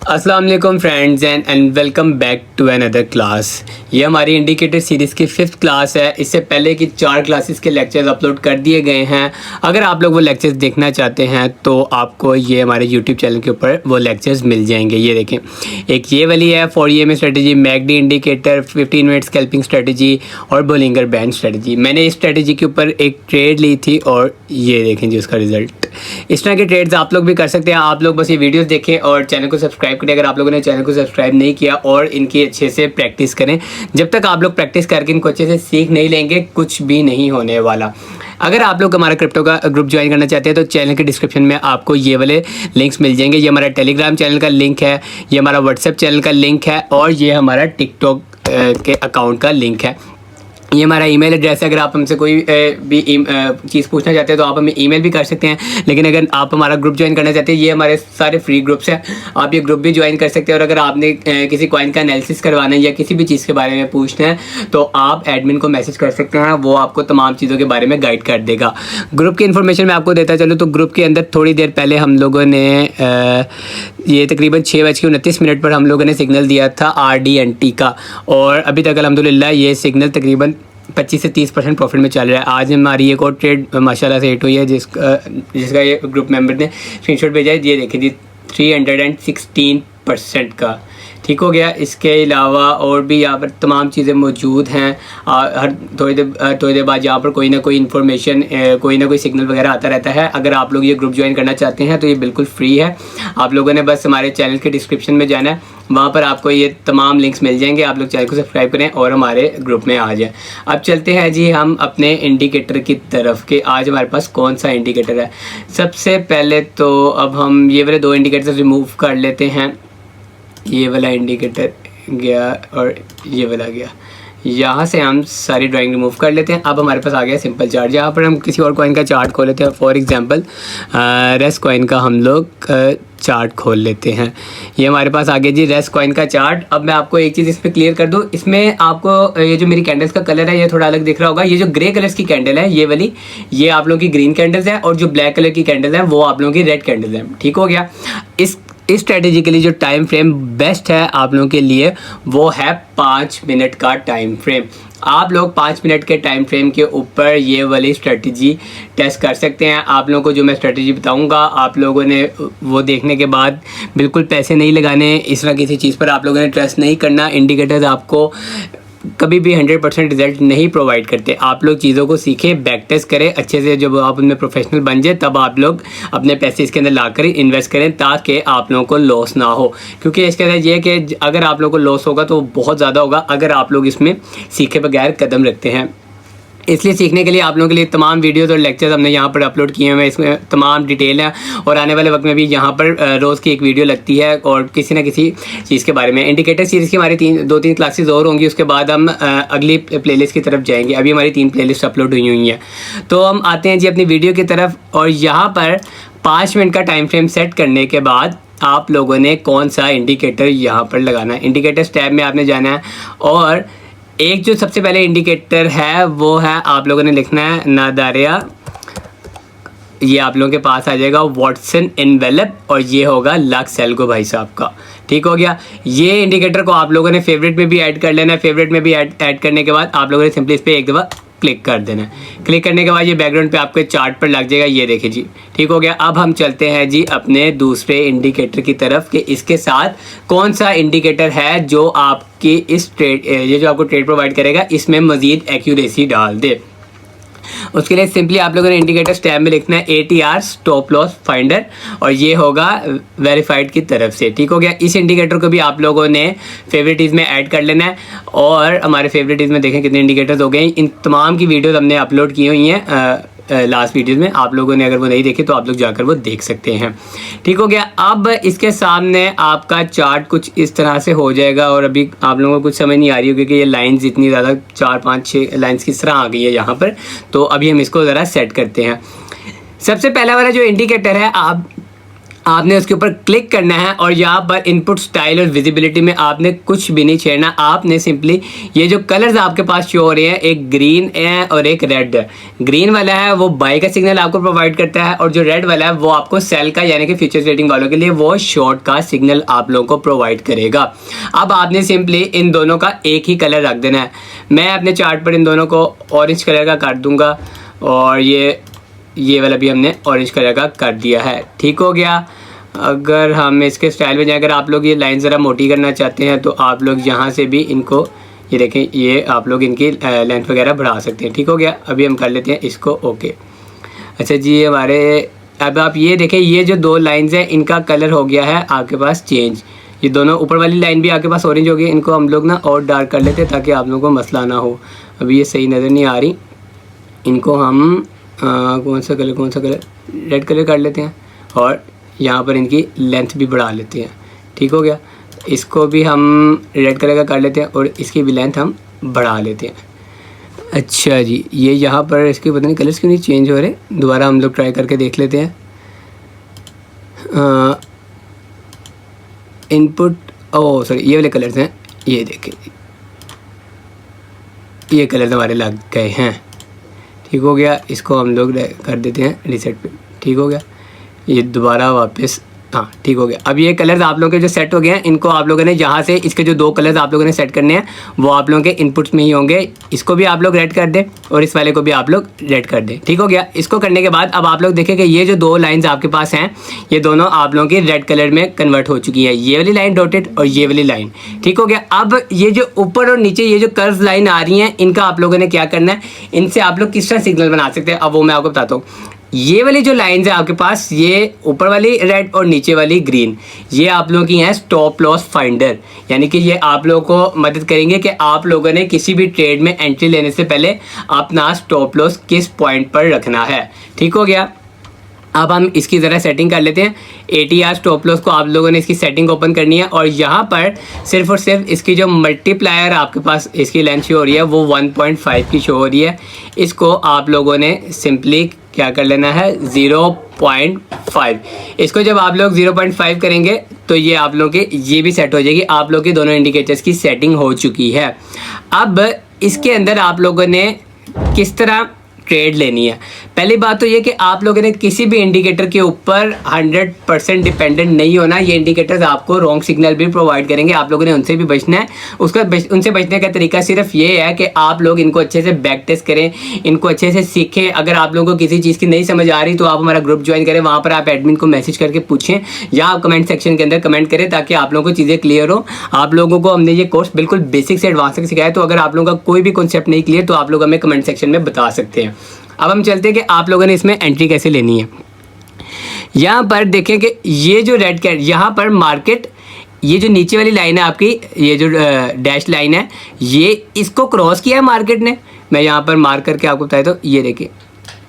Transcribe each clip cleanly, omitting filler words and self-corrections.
अस्सलाम वालेकुम friends and welcome back to another class. ये हमारी इंडिकेटर सीरीज़ की 5th क्लास है। इससे पहले की 4 क्लासेस के लेक्चर्स अपलोड कर दिए गए हैं। अगर आप लोग वो लेक्चर्स देखना चाहते हैं तो आपको ये हमारे यूट्यूब चैनल के ऊपर वो लेक्चर्स मिल जाएंगे। ये देखें, एक ये वाली है 4 EMA strategy, MACD indicator, 15 minute scalping strategy और बोलिंगर बैंड स्ट्रेटजी। मैंने इस स्ट्रेटजी के ऊपर एक ट्रेड ली थी और ये देखें जी उसका रिज़ल्ट। इस तरह के ट्रेड्स आप लोग भी कर सकते हैं। आप लोग बस ये वीडियोस देखें और चैनल को सब्सक्राइब करें अगर आप लोगों ने चैनल को सब्सक्राइब नहीं किया, और इनकी अच्छे से प्रैक्टिस करें। जब तक आप लोग प्रैक्टिस करके इनको अच्छे से सीख नहीं लेंगे कुछ भी नहीं होने वाला। अगर आप लोग हमारा क्रिप्टो का ग्रुप ज्वाइन करना चाहते हैं तो चैनल के डिस्क्रिप्शन में आपको ये वाले लिंक्स मिल जाएंगे। ये हमारा टेलीग्राम चैनल का लिंक है, ये हमारा व्हाट्सएप चैनल का लिंक है और ये हमारा टिकटॉक के अकाउंट का लिंक है। ये हमारा ईमेल एड्रेस है। अगर आप हमसे कोई भी चीज़ पूछना चाहते हैं तो आप हमें ईमेल भी कर सकते हैं। लेकिन अगर आप हमारा ग्रुप ज्वाइन करना चाहते हैं, ये हमारे सारे फ्री ग्रुप्स हैं, आप ये ग्रुप भी ज्वाइन कर सकते हैं। और अगर आपने किसी कॉइन का एनालिसिस करवाना है या किसी भी चीज़ के बारे में पूछना है तो आप एडमिन को मैसेज कर सकते हैं, वो आपको तमाम चीज़ों के बारे में गाइड कर देगा। ग्रुप की इन्फॉर्मेशन मैं आपको देता चलूँ तो ग्रुप के अंदर थोड़ी देर पहले हम लोगों ने ये तकरीबन 6:29 पर हम लोगों ने सिग्नल दिया था RDNT का, और अभी तक अल्हम्दुलिल्लाह ये सिग्नल तकरीबन 25 से 30% प्रॉफिट में चल रहा है। आज हमारी एक और ट्रेड माशाल्लाह से हिट हुई है जिसका ये ग्रुप मेंबर ने स्क्रीनशॉट भेजा है। ये देखिए जी 316% का ठीक हो गया। इसके अलावा और भी यहाँ पर तमाम चीज़ें मौजूद हैं। हर थोड़ी देर बाद यहाँ पर कोई ना कोई इन्फॉर्मेशन, कोई ना कोई सिग्नल वगैरह आता रहता है। अगर आप लोग ये ग्रुप ज्वाइन करना चाहते हैं तो ये बिल्कुल फ्री है। आप लोगों ने बस हमारे चैनल के डिस्क्रिप्शन में जाना है, वहाँ पर आपको ये तमाम लिंक्स मिल जाएंगे। आप लोग चैनल को सब्सक्राइब करें और हमारे ग्रुप में आ जाएं। अब चलते हैं जी हम अपने इंडिकेटर की तरफ कि आज हमारे पास कौन सा इंडिकेटर है। सबसे पहले तो अब हम ये वाले 2 इंडिकेटर रिमूव कर लेते हैं। ये वाला इंडिकेटर गया और ये वाला गया। यहाँ से हम सारी ड्राइंग रिमूव कर लेते हैं। अब हमारे पास आ गया सिंपल चार्ट। यहाँ पर हम किसी और कॉइन का चार्ट खोल लेते हैं। फॉर एग्जांपल रेस कॉइन का हम लोग चार्ट खोल लेते हैं। ये हमारे पास आ गया जी रेस कॉइन का चार्ट। अब मैं आपको एक चीज़ इसमें क्लियर कर दूँ, इसमें आपको ये जो मेरी कैंडल्स का कलर है ये थोड़ा अलग दिख रहा होगा। ये जो ग्रे कलर्स की कैंडल है ये वाली, ये आप लोगों की ग्रीन कैंडल्स है, और जो ब्लैक कलर की कैंडल है वो आप लोगों की रेड कैंडल है। ठीक हो गया। इस स्ट्रेटजी के लिए जो टाइम फ्रेम बेस्ट है आप लोगों के लिए वो है 5 मिनट का टाइम फ्रेम। आप लोग 5 मिनट के टाइम फ्रेम के ऊपर ये वाली स्ट्रेटजी टेस्ट कर सकते हैं। आप लोगों को जो मैं स्ट्रेटजी बताऊंगा आप लोगों ने वो देखने के बाद बिल्कुल पैसे नहीं लगाने, इस तरह किसी चीज़ पर आप लोगों ने ट्रस्ट नहीं करना। इंडिकेटर्स आपको कभी भी 100% रिजल्ट नहीं प्रोवाइड करते। आप लोग चीज़ों को सीखें, बैक टेस्ट करें अच्छे से। जब आप उनमें प्रोफेशनल बन जाए तब आप लोग अपने पैसे इसके अंदर ला कर इन्वेस्ट करें ताकि आप लोगों को लॉस ना हो। क्योंकि इसके अंदर ये कि अगर आप लोगों को लॉस होगा तो बहुत ज़्यादा होगा अगर आप लोग इसमें सीखे बगैर कदम रखते हैं। इसलिए सीखने के लिए आप लोगों के लिए तमाम वीडियोस और लेक्चर्स हमने यहाँ पर अपलोड किए हुए हैं। इसमें तमाम डिटेल है और आने वाले वक्त में भी यहाँ पर रोज़ की एक वीडियो लगती है और किसी न किसी चीज़ के बारे में। इंडिकेटर सीरीज़ की हमारी 2-3 क्लासेस और होंगी, उसके बाद हम अगली प्लेलिस्ट की तरफ जाएंगे। अभी हमारी 3 प्लेलिस्ट अपलोड हुई हैं। तो हम आते हैं जी अपनी वीडियो की तरफ, और यहाँ पर 5 मिनट का टाइम फ्रेम सेट करने के बाद आप लोगों ने कौन सा इंडिकेटर यहाँ पर लगाना है। इंडिकेटर्स टैब में आपने जाना है और एक जो सबसे पहले इंडिकेटर है वो है आप लोगों ने लिखना है नादारिया। ये आप लोगों के पास आ जाएगा वॉटसन एनवेलप, और ये होगा लक्स एल्गो भाई साहब का। ठीक हो गया। ये इंडिकेटर को आप लोगों ने फेवरेट में भी ऐड कर लेना है। फेवरेट में भी ऐड करने के बाद आप लोगों ने सिंपली इस पर एक दफ़ा क्लिक कर देना है। क्लिक करने के बाद ये बैकग्राउंड पे आपके चार्ट पर लग जाएगा। ये देखिए जी ठीक हो गया। अब हम चलते हैं जी अपने दूसरे इंडिकेटर की तरफ कि इसके साथ कौन सा इंडिकेटर है जो आपकी इस ट्रेड, ये जो आपको ट्रेड प्रोवाइड करेगा इसमें मज़ीद एक्यूरेसी डाल दे। उसके लिए सिंपली आप लोगों ने इंडिकेटर टैब में लिखना है ATR स्टॉप लॉस फाइंडर, और ये होगा वेरीफाइड की तरफ से। ठीक हो गया। इस इंडिकेटर को भी आप लोगों ने फेवरेटिज़ में ऐड कर लेना है, और हमारे फेवरेटिज़ में देखें कितने इंडिकेटर्स हो गए। इन तमाम की वीडियोस हमने अपलोड की हुई हैं लास्ट वीडियोस में। आप लोगों ने अगर वो नहीं देखे तो आप लोग जाकर वो देख सकते हैं। ठीक हो गया। अब इसके सामने आपका चार्ट कुछ इस तरह से हो जाएगा, और अभी आप लोगों को कुछ समझ नहीं आ रही होगी कि ये लाइंस इतनी ज़्यादा 4-5-6 लाइंस किस तरह आ गई है यहाँ पर। तो अभी हम इसको ज़रा सेट करते हैं। सबसे पहला वाला जो इंडिकेटर है आपने उसके ऊपर क्लिक करना है और यहाँ पर इनपुट स्टाइल और विजिबिलिटी में आपने कुछ भी नहीं छेड़ना। आपने सिंपली ये जो कलर्स आपके पास शो हो रहे हैं, एक ग्रीन है और एक रेड है। ग्रीन वाला है वो बाई का सिग्नल आपको प्रोवाइड करता है और जो रेड वाला है वो आपको सेल का यानी कि फ्यूचर्स ट्रेडिंग वालों के लिए वो शॉर्ट का सिग्नल आप लोगों को प्रोवाइड करेगा। अब आपने सिंपली इन दोनों का एक ही कलर रख देना है। मैं अपने चार्ट पर इन दोनों को ऑरेंज कलर का कर दूँगा और ये वाला भी हमने ऑरेंज कलर का कर दिया है। ठीक हो गया। अगर हम इसके स्टाइल में जाए, अगर आप लोग ये लाइन ज़रा मोटी करना चाहते हैं तो आप लोग यहाँ से भी इनको ये देखें, ये आप लोग इनकी लेंथ वगैरह बढ़ा सकते हैं। ठीक हो गया। अभी हम कर लेते हैं इसको ओके। अच्छा जी, हमारे अब आप ये देखें, ये जो दो लाइन्स हैं इनका कलर हो गया है आपके पास चेंज। ये दोनों ऊपर वाली लाइन भी आपके पास ऑरेंज हो गई। इनको हम लोग ना और डार्क कर लेते हैं ताकि आप लोगों को मसला ना हो। अभी ये सही नज़र नहीं आ रही। इनको हम कौन सा कलर रेड कलर कर लेते हैं और यहाँ पर इनकी लेंथ भी बढ़ा लेते हैं। ठीक हो गया। इसको भी हम रेड कलर का कर लेते हैं और इसकी भी लेंथ हम बढ़ा लेते हैं। अच्छा जी, ये यहाँ पर इसके पता नहीं कलर्स क्यों नहीं चेंज हो रहे। दोबारा हम लोग ट्राई करके देख लेते हैं। इनपुट सॉरी, ये वाले कलर्स हैं, ये देखें, ये कलर्स हमारे लग गए हैं। ठीक हो गया। इसको हम लोग कर देते हैं रीसेट पे। ठीक हो गया। ये दोबारा वापस, हाँ ठीक हो गया। अब ये कलर्स आप लोगों के जो सेट हो गए हैं, इनको आप लोगों ने यहाँ से इसके जो दो कलर्स आप लोगों ने सेट करने हैं वो आप लोगों के इनपुट्स में ही होंगे। इसको भी आप लोग रेड कर दें और इस वाले को भी आप लोग रेड कर दें। ठीक हो गया। इसको करने के बाद अब आप लोग देखें कि ये जो दो लाइंस आपके पास हैं ये दोनों आप लोगों की रेड कलर में कन्वर्ट हो चुकी है। ये वाली लाइन डॉटेड और ये वाली लाइन। ठीक हो गया। अब ये जो ऊपर और नीचे ये जो कर्व लाइन आ रही हैं, इनका आप लोगों ने क्या करना है, इनसे आप लोग किस तरह सिग्नल बना सकते हैं अब वो मैं आपको बताता हूँ। ये वाली जो लाइंस है आपके पास, ये ऊपर वाली रेड और नीचे वाली ग्रीन, ये आप लोगों की हैं स्टॉप लॉस फाइंडर। यानी कि ये आप लोगों को मदद करेंगे कि आप लोगों ने किसी भी ट्रेड में एंट्री लेने से पहले अपना स्टॉप लॉस किस पॉइंट पर रखना है। ठीक हो गया। अब हम इसकी ज़रा सेटिंग कर लेते हैं। ATR स्टॉप लॉस को आप लोगों ने इसकी सेटिंग ओपन करनी है और यहाँ पर सिर्फ और सिर्फ इसकी जो मल्टीप्लायर आपके पास इसकी लेंथ शो हो रही है वो 1.5 की शो हो रही है। इसको आप लोगों ने सिंपली क्या कर लेना है, 0.5। इसको जब आप लोग 0.5 करेंगे तो ये आप लोगों के ये भी सेट हो जाएगी। आप लोगों के दोनों इंडिकेटर्स की सेटिंग हो चुकी है। अब इसके अंदर आप लोगों ने किस तरह ट्रेड लेनी है। पहली बात तो ये कि आप लोगों ने किसी भी इंडिकेटर के ऊपर 100% डिपेंडेंट नहीं होना। ये इंडिकेटर्स आपको रॉन्ग सिग्नल भी प्रोवाइड करेंगे, आप लोगों ने उनसे भी बचना है। उनसे बचने का तरीका सिर्फ ये है कि आप लोग इनको अच्छे से बैक टेस्ट करें, इनको अच्छे से सीखें। अगर आप लोगों को किसी चीज़ की नहीं समझ आ रही तो आप हमारा ग्रुप ज्वाइन करें, वहाँ पर आप एडमिन को मैसेज करके पूछें या आप कमेंट सेक्शन के अंदर कमेंट करें ताकि आप लोगों को चीज़ें क्लियर हो। आप लोगों को हमने ये कोर्स बिल्कुल बेसिक से एडवांस तक सिखाया, तो अगर आप लोगों का कोई भी कॉन्सेप्ट नहीं क्लियर तो आप लोग हमें कमेंट सेक्शन में बता सकते हैं। अब हम चलते हैं कि आप लोगों ने इसमें एंट्री कैसे लेनी है। यहाँ पर देखें कि ये जो रेड कैंडल, यहाँ पर मार्केट, ये जो नीचे वाली लाइन है आपकी, ये जो डैश लाइन है, ये इसको क्रॉस किया है मार्केट ने। मैं यहाँ पर मार्क करके आपको बताया तो ये देखिए,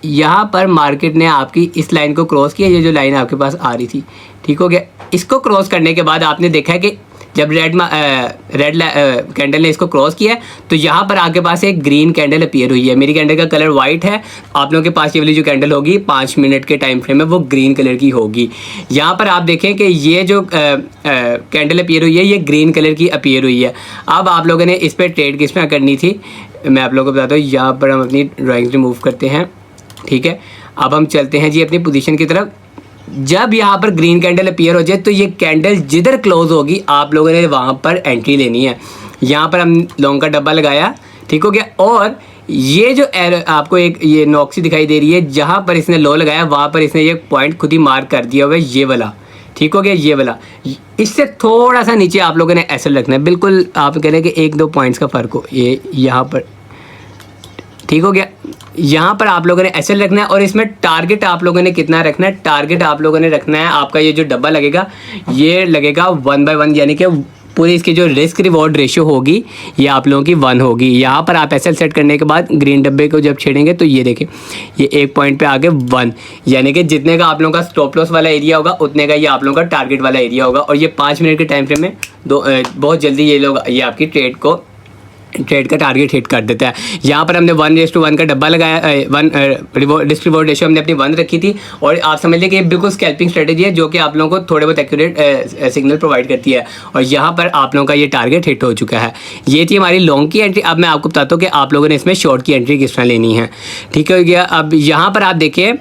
यहाँ पर मार्केट ने आपकी इस लाइन को क्रॉस किया, ये जो लाइन आपके पास आ रही थी। ठीक हो गया। इसको क्रॉस करने के बाद आपने देखा है कि जब रेड कैंडल ने इसको क्रॉस किया तो यहाँ पर आपके पास एक ग्रीन कैंडल अपीयर हुई है। मेरी कैंडल का कलर वाइट है, आप लोगों के पास ये वाली जो कैंडल होगी 5 मिनट के टाइम फ्रेम में वो ग्रीन कलर की होगी। यहाँ पर आप देखें कि ये जो कैंडल अपीयर हुई है ये ग्रीन कलर की अपीयर हुई है। अब आप लोगों ने इस पर ट्रेड किस में करनी थी मैं आप लोगों को बताता हूँ। यहाँ पर हम अपनी ड्राइंग रिमूव करते हैं। ठीक है। अब हम चलते हैं जी अपनी पोजीशन की तरफ। जब यहाँ पर ग्रीन कैंडल अपीयर हो जाए तो ये कैंडल जिधर क्लोज होगी आप लोगों ने वहाँ पर एंट्री लेनी है। यहाँ पर हम लॉन्ग का डब्बा लगाया। ठीक हो गया। और ये जो आपको एक ये नॉक्सी दिखाई दे रही है, जहाँ पर इसने लो लगाया वहाँ पर इसने ये पॉइंट खुद ही मार्क कर दिया हुआ है, ये वाला। ठीक हो गया। ये वाला, इससे थोड़ा सा नीचे आप लोगों ने ऐसे रखना है, बिल्कुल आप कह रहे हैं कि 1-2 पॉइंट्स का फ़र्क हो, ये यहाँ पर। ठीक हो गया। यहाँ पर आप लोगों ने ऐसे रखना है और इसमें टारगेट आप लोगों ने कितना रखना है, टारगेट आप लोगों ने रखना है, आपका ये जो डब्बा लगेगा ये लगेगा 1/1, यानी कि पूरी इसकी जो रिस्क रिवॉर्ड रेशियो होगी ये आप लोगों की 1 होगी। यहाँ पर आप ऐसे सेट करने के बाद ग्रीन डब्बे को जब छेड़ेंगे तो ये देखें ये एक पॉइंट पे आगे 1, यानी कि जितने का आप लोगों का स्टॉप लॉस वाला एरिया होगा उतने का ये आप लोगों का टारगेट वाला एरिया होगा। और ये 5 मिनट के टाइम फ्रेम में बहुत जल्दी ये लोग ये आपकी ट्रेड को ट्रेड का टारगेट हिट कर देता है। यहाँ पर हमने 1:1 का डब्बा लगाया, रिस्क रिवॉर्ड रेशियो हमने अपनी 1 रखी थी, और आप समझ लें कि ये बिल्कुल स्कैल्पिंग स्ट्रेटेजी है जो कि आप लोगों को थोड़े बहुत एक्यूरेट सिग्नल प्रोवाइड करती है, और यहाँ पर आप लोगों का ये टारगेट हिट हो चुका है। ये थी हमारी लॉन्ग की एंट्री। अब मैं आपको बताता हूँ कि आप लोगों ने इसमें शॉर्ट की एंट्री किस तरह लेनी है। ठीक हो गया। अब यहाँ पर आप देखिए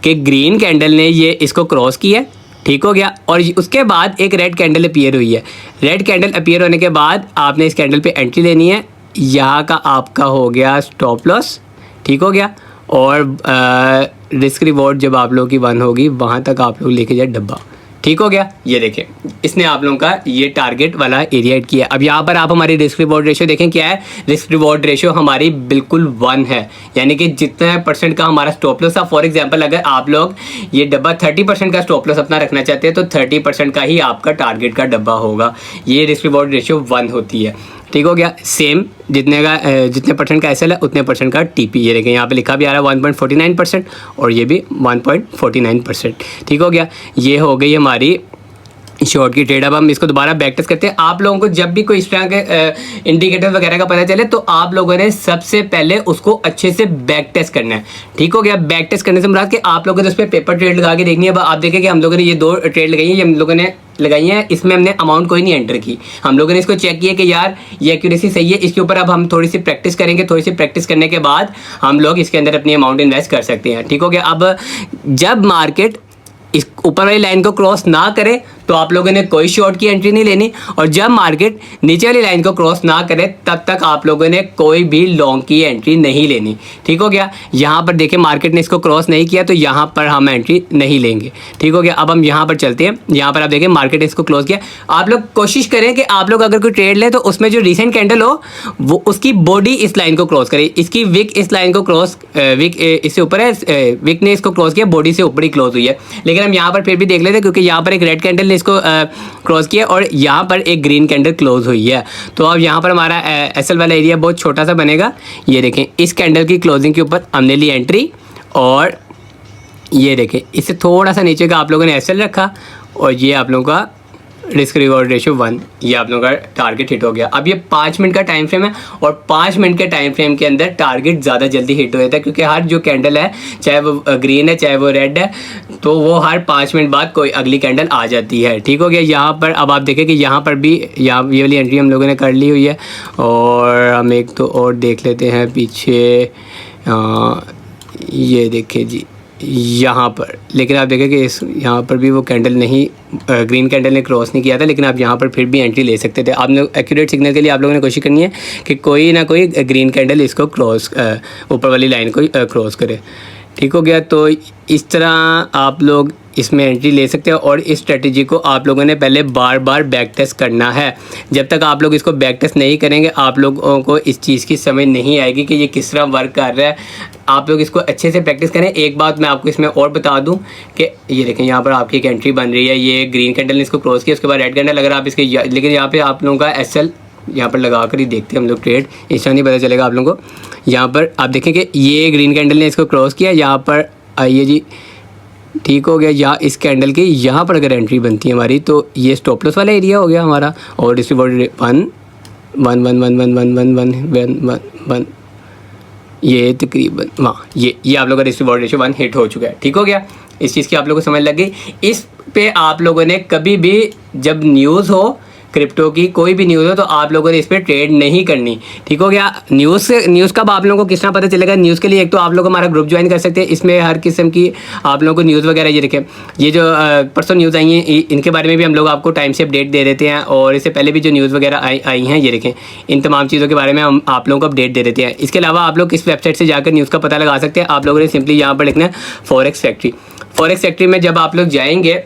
कि ग्रीन कैंडल ने ये इसको क्रॉस किया, ठीक हो गया, और उसके बाद एक रेड कैंडल अपीयर हुई है। रेड कैंडल अपीयर होने के बाद आपने इस कैंडल पे एंट्री लेनी है। यहाँ का आपका हो गया स्टॉप लॉस, ठीक हो गया, और रिस्क रिवॉर्ड जब आप लोगों की 1 होगी वहाँ तक आप लोग लेके जाए डब्बा, ठीक हो गया। ये देखें, इसने आप लोगों का ये टारगेट वाला एरिया हिट किया। अब यहाँ पर आप हमारी रिस्क रिवॉर्ड रेशियो देखें क्या है। रिस्क रिवॉर्ड रेशियो हमारी बिल्कुल 1 है, यानी कि जितना % का हमारा स्टॉप लॉस था। फॉर एग्जांपल अगर आप लोग ये डब्बा 30% का स्टॉप लॉस अपना रखना चाहते हैं तो 30% का ही आपका टारगेट का डब्बा होगा। ये रिस्क रिवॉर्ड रेशियो 1 होती है, ठीक हो गया। सेम जितने % का एसएल है उतने % का टीपी। ये देखें यहाँ पे लिखा भी आ रहा है 1.49% और ये भी 1.49%, ठीक हो गया। ये हो गई हमारी शॉर्ट की ट्रेड। अब हम इसको दोबारा बैक टेस्ट करते हैं। आप लोगों को जब भी कोई इस तरह के इंडिकेटर वगैरह का पता चले तो आप लोगों ने सबसे पहले उसको अच्छे से बैक टेस्ट करना है, ठीक हो गया। बैक टेस्ट करने से मुराद कि आप लोगों ने उस पर पेपर ट्रेड लगा के देखनी है। अब आप देखें कि हम लोगों ने ये 2 ट्रेड लगाई है, ये हम लोगों ने लगाई है, इसमें हमने अमाउंट कोई नहीं एंटर की। हम लोगों ने इसको चेक किया कि यार ये एक्यूरेसी सही है, इसके ऊपर अब हम थोड़ी सी प्रैक्टिस करेंगे। थोड़ी सी प्रैक्टिस करने के बाद हम लोग इसके अंदर अपनी अमाउंट इन्वेस्ट कर सकते हैं, ठीक हो गया। अब जब मार्केट इस ऊपर वाली लाइन को क्रॉस ना करे तो आप लोगों ने कोई शॉर्ट की एंट्री नहीं लेनी, और जब मार्केट नीचे वाली लाइन को क्रॉस ना करे तब तक आप लोगों ने कोई भी लॉन्ग की एंट्री नहीं लेनी, ठीक हो गया। यहाँ पर देखिए मार्केट ने इसको क्रॉस नहीं किया तो यहाँ पर हम एंट्री नहीं लेंगे, ठीक हो गया। अब हम यहाँ पर चलते हैं। यहाँ पर आप देखिए मार्केट ने इसको क्लोज किया। आप लोग कोशिश करें कि आप लोग अगर कोई ट्रेड लें तो उसमें जो रिसेंट कैंडल हो वो उसकी बॉडी इस लाइन को क्रॉस करे, इसकी विक इस लाइन को क्रॉस, विक इससे ऊपर है, विक ने इसको क्रॉस किया, बॉडी से ऊपर ही क्लोज हुई है। लेकिन हम यहाँ पर फिर भी देख लेते हैं क्योंकि यहाँ पर एक रेड कैंडल ने इसको क्रॉस किया और यहाँ पर एक ग्रीन कैंडल क्लोज हुई है। तो अब यहाँ पर हमारा एसएल वाला एरिया बहुत छोटा सा बनेगा। ये देखें इस कैंडल की क्लोजिंग के ऊपर हमने ली एंट्री, और ये देखें इससे थोड़ा सा नीचे का आप लोगों ने एसएल रखा, और ये आप लोगों का रिस्क रिवॉर्ड रेशियो 1, ये आप लोगों का टारगेट हिट हो गया। अब ये 5 मिनट का टाइम फ्रेम है, और 5 मिनट के टाइम फ्रेम के अंदर टारगेट ज़्यादा जल्दी हिट हो जाता है, क्योंकि हर जो कैंडल है चाहे वो ग्रीन है चाहे वो रेड है तो वो हर 5 मिनट बाद कोई अगली कैंडल आ जाती है, ठीक हो गया। यहाँ पर अब आप देखें कि यहाँ पर भी यहाँ ये वाली एंट्री हम लोगों ने कर ली हुई है, और हम एक तो और देख लेते हैं पीछे। ये देखें जी यहाँ पर, लेकिन आप देखें कि इस यहाँ पर भी वो कैंडल नहीं, ग्रीन कैंडल ने क्रॉस नहीं किया था, लेकिन आप यहाँ पर फिर भी एंट्री ले सकते थे। आप लोग एक्यूरेट सिग्नल के लिए आप लोगों ने कोशिश करनी है कि कोई ना कोई ग्रीन कैंडल इसको क्रॉस, ऊपर वाली लाइन को क्रॉस करे, ठीक हो गया। तो इस तरह आप लोग इसमें एंट्री ले सकते हैं, और इस स्ट्रेटजी को आप लोगों ने पहले बार बार बैक टेस्ट करना है। जब तक आप लोग इसको बैक टेस्ट नहीं करेंगे आप लोगों को इस चीज़ की समझ नहीं आएगी कि ये किस तरह वर्क कर रहा है। आप लोग इसको अच्छे से प्रैक्टिस करें। एक बात मैं आपको इसमें और बता दूं कि ये देखें यहाँ पर आपकी एक एंट्री बन रही है, ये ग्रीन कैंडल ने इसको क्रॉस किया, उसके बाद रेड कैंडल, अगर आप इसके लेकिन यहाँ पर आप लोगों का एसएल यहाँ पर लगा कर ही देखते हैं हम लोग ट्रेड, इस तरह नहीं पता चलेगा आप लोगों को। यहाँ पर आप देखें कि ये ग्रीन कैंडल ने इसको क्रॉस किया, यहाँ पर आइए जी, ठीक हो गया। यहाँ इस कैंडल के यहाँ पर अगर एंट्री बनती है हमारी तो ये स्टॉप लॉस वाला एरिया हो गया हमारा, और डिस्ट्रीब्यूटेड 1 ये तकरीबन वहाँ ये आप लोगों का डिस्ट्रीब्यूटेड रेशियो 1 हिट हो चुका है, ठीक हो गया। इस चीज़ की आप लोगों को समझ लग गई। इस पे आप लोगों ने कभी भी जब न्यूज़ हो क्रिप्टो की, कोई भी न्यूज़ हो तो आप लोगों ने इस पर ट्रेड नहीं करनी, ठीक हो गया। न्यूज़ कब आप लोगों को किस तरह पता चलेगा? न्यूज़ के लिए एक तो आप लोग हमारा ग्रुप ज्वाइन कर सकते हैं, इसमें हर किस्म की आप लोगों को न्यूज़ वगैरह, ये देखें ये जो परसों न्यूज़ आई हैं इनके बारे में भी हम लोग आपको टाइम से अपडेट दे देते हैं, और इससे पहले भी जो न्यूज़ वगैरह आई हैं ये देखें इन तमाम चीज़ों के बारे में हम आप लोगों को अपडेट दे देते हैं। इसके अलावा आप लोग इस वेबसाइट से जाकर न्यूज़ का पता लगा सकते हैं। आप लोगों ने सिंपली यहाँ पर लिखना है फॉरेक्स फैक्ट्री। फॉरेक्स फैक्ट्री में जब आप लोग जाएंगे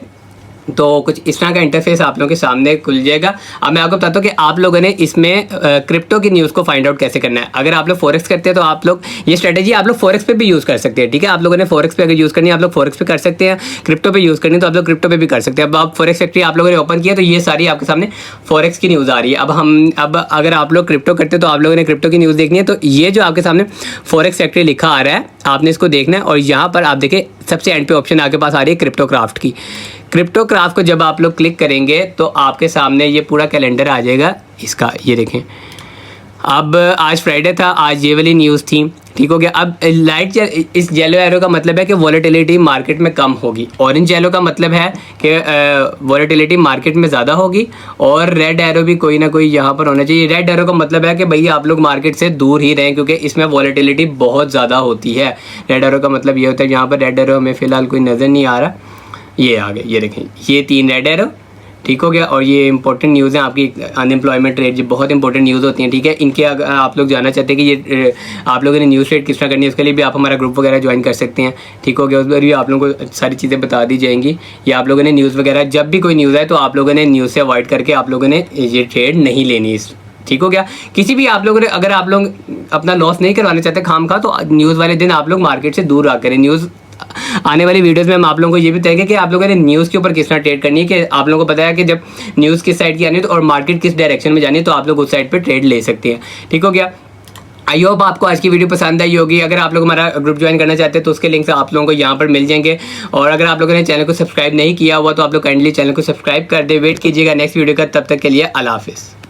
तो कुछ इस तरह का इंटरफेस आप लोगों के सामने खुल जाएगा। अब मैं आपको बताता हूँ कि आप लोगों ने इसमें क्रिप्टो की न्यूज़ को फाइंड आउट कैसे करना है। अगर आप लोग फॉरेक्स करते हैं तो आप लोग ये स्ट्रेटेजी आप लोग फॉरेक्स पे भी यूज़ कर सकते हैं, ठीक है। आप लोगों ने फॉरेक्स पे अगर यूज़ करनी है आप लोग फॉरेक्स पे कर सकते हैं, क्रिप्टो पे यूज़ करनी है तो आप लोग क्रिप्टो पे भी कर सकते हैं। अब आप फॉरेक्स फैक्ट्री आप लोगों ने ओपन किया तो ये सारी आपके सामने फॉरेक्स की न्यूज़ आ रही है। अब अगर आप लोग क्रिप्टो करते हैं तो आप लोगों ने क्रिप्टो की न्यूज़ देखनी है, तो ये जो आपके सामने फॉरेक्स फैक्ट्री लिखा आ रहा है आपने इसको देखना है, और यहाँ पर आप देखें सबसे एंड पे ऑप्शन आपके पास आ रही है क्रिप्टो क्राफ्ट की। क्रिप्टो क्राफ्ट को जब आप लोग क्लिक करेंगे तो आपके सामने ये पूरा कैलेंडर आ जाएगा इसका, ये देखें अब आज फ्राइडे था, आज ये वाली न्यूज़ थी, ठीक हो गया। अब लाइट इस येलो एरो का मतलब है कि वॉलेटिलिटी मार्केट में कम होगी, ऑरेंज येलो का मतलब है कि वॉलेटिलिटी मार्केट में ज़्यादा होगी, और रेड एरो भी कोई ना कोई यहाँ पर होना चाहिए। रेड एरो का मतलब है कि भैया आप लोग मार्केट से दूर ही रहें क्योंकि इसमें वॉलेटिलिटी बहुत ज़्यादा होती है। रेड एरो का मतलब ये होता है, यहाँ पर रेड एरो हमें फ़िलहाल कोई नज़र नहीं आ रहा, ये आ गए, ये देखें, ये 3 रेड एरो, ठीक हो गया। और ये इंपॉर्टेंट न्यूज़ है आपकी अनएम्प्लॉयमेंट रेट, जो बहुत इंपॉर्टेंट न्यूज़ होती हैं, ठीक है। इनके अगर आप लोग जानना चाहते हैं कि ये आप लोगों ने न्यूज़ रेट किस तरह करनी है, उसके लिए भी आप हमारा ग्रुप वगैरह ज्वाइन कर सकते हैं, ठीक हो गया। उस पर भी आप लोगों को सारी चीज़ें बता दी जाएंगी। या आप लोगों ने न्यूज़ वगैरह, जब भी कोई न्यूज़ आए तो आप लोगों ने न्यूज़ से अवॉइड करके आप लोगों ने ये ट्रेड नहीं लेनी, ठीक हो गया। किसी भी आप लोगों ने, अगर आप लोग अपना लॉस नहीं करवाना चाहते खाम खा, तो न्यूज़ वाले दिन आप लोग मार्केट से दूर रहा करें। न्यूज़ आने वाली वीडियोस में हम आप लोगों को ये भी बताएंगे कि आप लोगों ने न्यूज़ के ऊपर किस तरह ट्रेड करनी है, कि आप लोगों को पता है कि जब न्यूज़ किस साइड की आनी है तो और मार्केट किस डायरेक्शन में जानी है, तो आप लोग उस साइड पे ट्रेड ले सकते हैं, ठीक हो गया। आई होप आपको आज की वीडियो पसंद आई होगी। अगर आप लोग हमारा ग्रुप ज्वाइन करना चाहते हैं तो उसके लिंक्स आप लोगों को यहाँ पर मिल जाएंगे। और अगर आप लोगों ने चैनल को सब्सक्राइब नहीं किया हुआ तो आप लोग काइंडली चैनल को सब्सक्राइब कर दे। वेट कीजिएगा नेक्स्ट वीडियो का, तब तक के लिए अल्लाह हाफिज़।